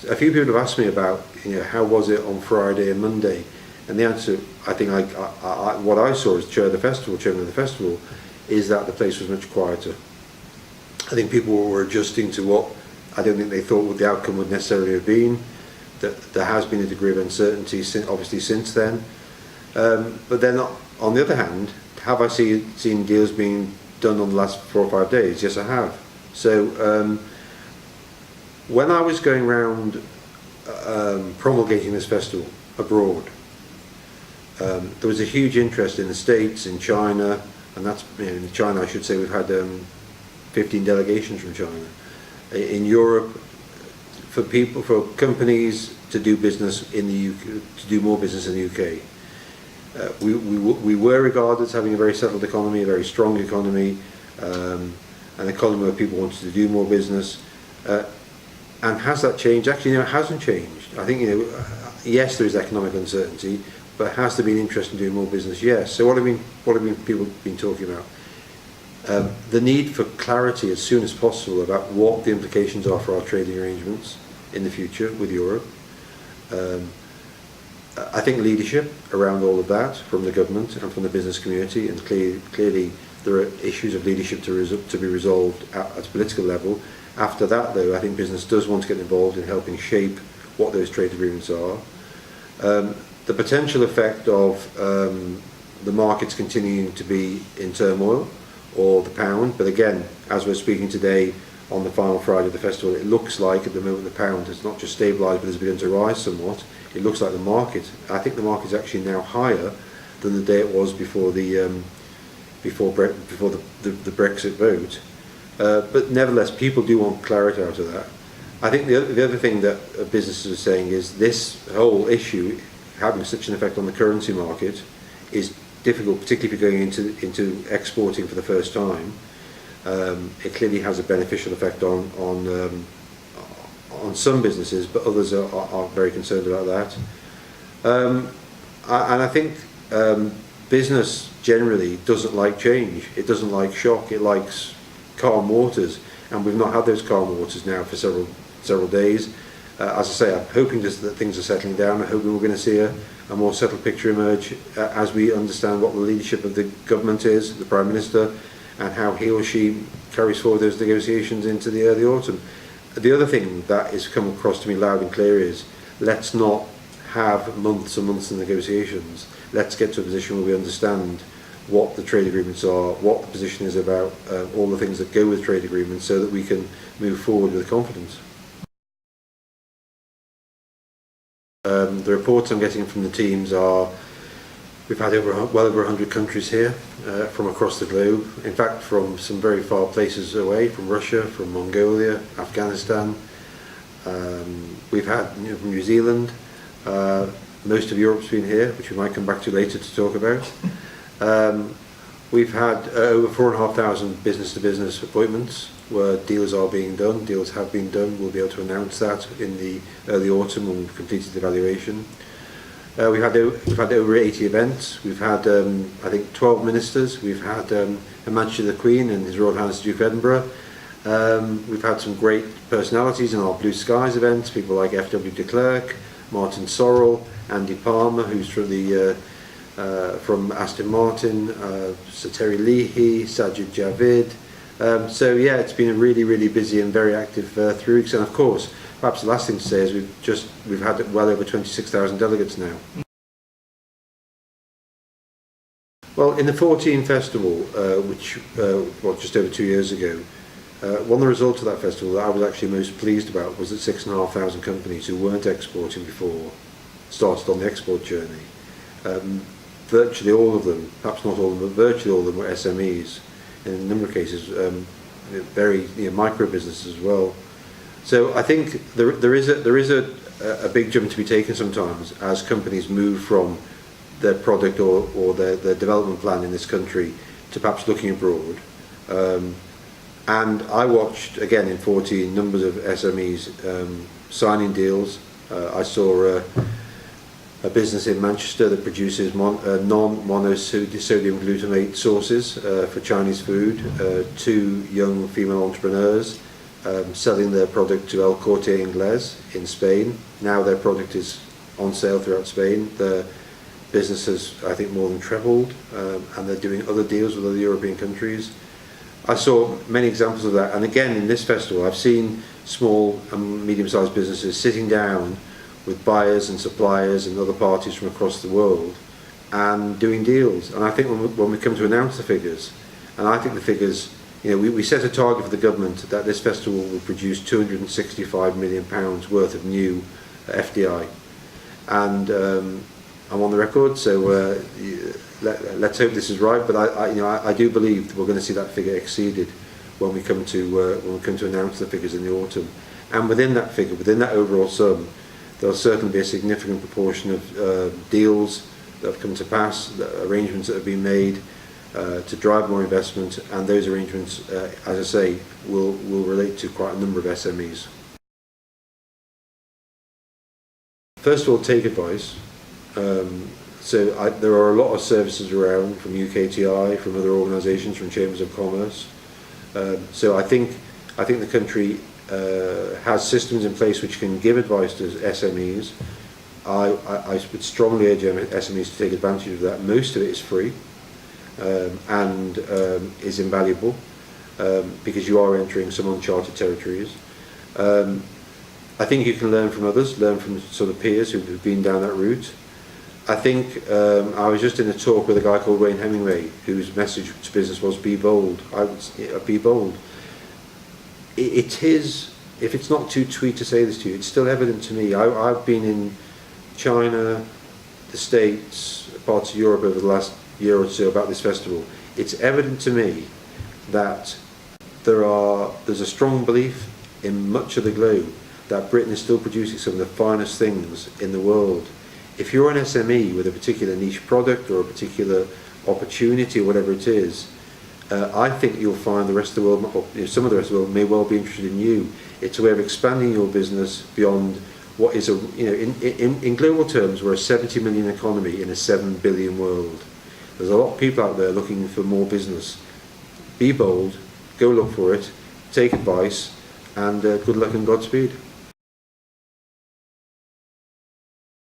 a few people have asked me about, how was it on Friday and Monday, and the answer, I think, what I saw as chairman of the festival, is that the place was much quieter. I think people were adjusting to what I don't think they thought the outcome would necessarily have been. That there has been a degree of uncertainty, obviously, since then. But then, on the other hand, have I seen deals being done on the last 4 or 5 days? Yes, I have. So when I was going around promulgating this festival abroad, there was a huge interest in the States, in China, and that's, in China I should say we've had 15 delegations from China. In Europe, for companies to do business in the UK, to do more business in the UK. We were regarded as having a very settled economy, a very strong economy, an economy where people wanted to do more business. And has that changed? Actually, it hasn't changed. I think, yes, there is economic uncertainty, but has there been interest in doing more business? Yes. So what have people been talking about? The need for clarity as soon as possible about what the implications are for our trading arrangements in the future with Europe. I think leadership around all of that from the government and from the business community, and clearly there are issues of leadership to be resolved at a political level. After that, though, I think business does want to get involved in helping shape what those trade agreements are. The potential effect of the markets continuing to be in turmoil, or the pound, but again, as we're speaking today on the final Friday of the festival, it looks like at the moment the pound has not just stabilised but has begun to rise somewhat. It looks like I think the market is actually now higher than the day it was before the Brexit vote. But nevertheless, people do want clarity out of that. I think the other thing that businesses are saying is this whole issue having such an effect on the currency market is difficult, particularly if you're going into exporting for the first time. It clearly has a beneficial effect on some businesses, but others are very concerned about that. And I think business generally doesn't like change. It doesn't like shock. It likes calm waters, and we've not had those calm waters now for several days. As I say, I'm hoping just that things are settling down. I'm hoping we're going to see a more settled picture emerge as we understand what the leadership of the government is, the Prime Minister, and how he or she carries forward those negotiations into the early autumn. The other thing that has come across to me loud and clear is, let's not have months and months of negotiations. Let's get to a position where we understand what the trade agreements are, what the position is about all the things that go with trade agreements, so that we can move forward with confidence. The reports I'm getting from the teams are, we've had well over 100 countries here from across the globe. In fact, from some very far places away, from Russia, from Mongolia, Afghanistan. We've had from New Zealand. Most of Europe's been here, which we might come back to later to talk about. We've had over 4,500 business-to-business appointments where deals are being done, deals have been done. We'll be able to announce that in the early autumn when we've completed the evaluation. We've had over 80 events. We've had, I think, 12 ministers. We've had Her Majesty the Queen and His Royal Highness the Duke of Edinburgh. We've had some great personalities in our Blue Skies events, people like F.W. de Klerk, Martin Sorrell, Andy Palmer, who's from Aston Martin, Sir Terry Leahy, Sajid Javid. So yeah, it's been a really, really busy and very active 3 weeks. And of course, perhaps the last thing to say is we've had well over 26,000 delegates now. Well, in the 14 festival, which just over 2 years ago, one of the results of that festival that I was actually most pleased about was that 6,500 companies who weren't exporting before started on the export journey. Virtually all of them, perhaps not all of them, but virtually all of them were SMEs. In a number of cases, very micro businesses as well. So I think there is a big jump to be taken sometimes as companies move from their product or their development plan in this country to perhaps looking abroad. And I watched, again in 14, numbers of SMEs signing deals. I saw a business in Manchester that produces non-monosodium glutamate sauces for Chinese food. 2 young female entrepreneurs selling their product to El Corte Inglés in Spain. Now their product is on sale throughout Spain. The business has, I think, more than trebled, and they're doing other deals with other European countries. I saw many examples of that, and again in this festival I've seen small and medium-sized businesses sitting down with buyers and suppliers and other parties from across the world and doing deals. And I think when we come to announce the figures, and I think the figures, we set a target for the government that this festival will produce £265 million worth of new FDI, and I'm on the record, so let's hope this is right. But I do believe that we're going to see that figure exceeded when we come to announce the figures in the autumn. And within that figure, within that overall sum, there'll certainly be a significant proportion of deals that have come to pass, arrangements that have been made to drive more investment, and those arrangements, as I say, will relate to quite a number of SMEs. First of all, take advice. There are a lot of services around from UKTI, from other organisations, from Chambers of Commerce. So I think the country has systems in place which can give advice to SMEs. I would strongly urge SMEs to take advantage of that. Most of it is free and is invaluable because you are entering some uncharted territories. I think you can learn from others, learn from sort of peers who've been down that route. I think I was just in a talk with a guy called Wayne Hemingway, whose message to business was be bold. Be bold. It is, if it's not too sweet to say this to you, it's still evident to me. I've been in China, the States, parts of Europe over the last year or so about this festival. It's evident to me that there's a strong belief in much of the globe that Britain is still producing some of the finest things in the world. If you're an SME with a particular niche product or a particular opportunity or whatever it is, I think you'll find the rest of the world, or some of the rest of the world may well be interested in you. It's a way of expanding your business beyond what is in global terms, we're a 70 million economy in a 7 billion world. There's a lot of people out there looking for more business. Be bold, go look for it, take advice, and good luck and Godspeed.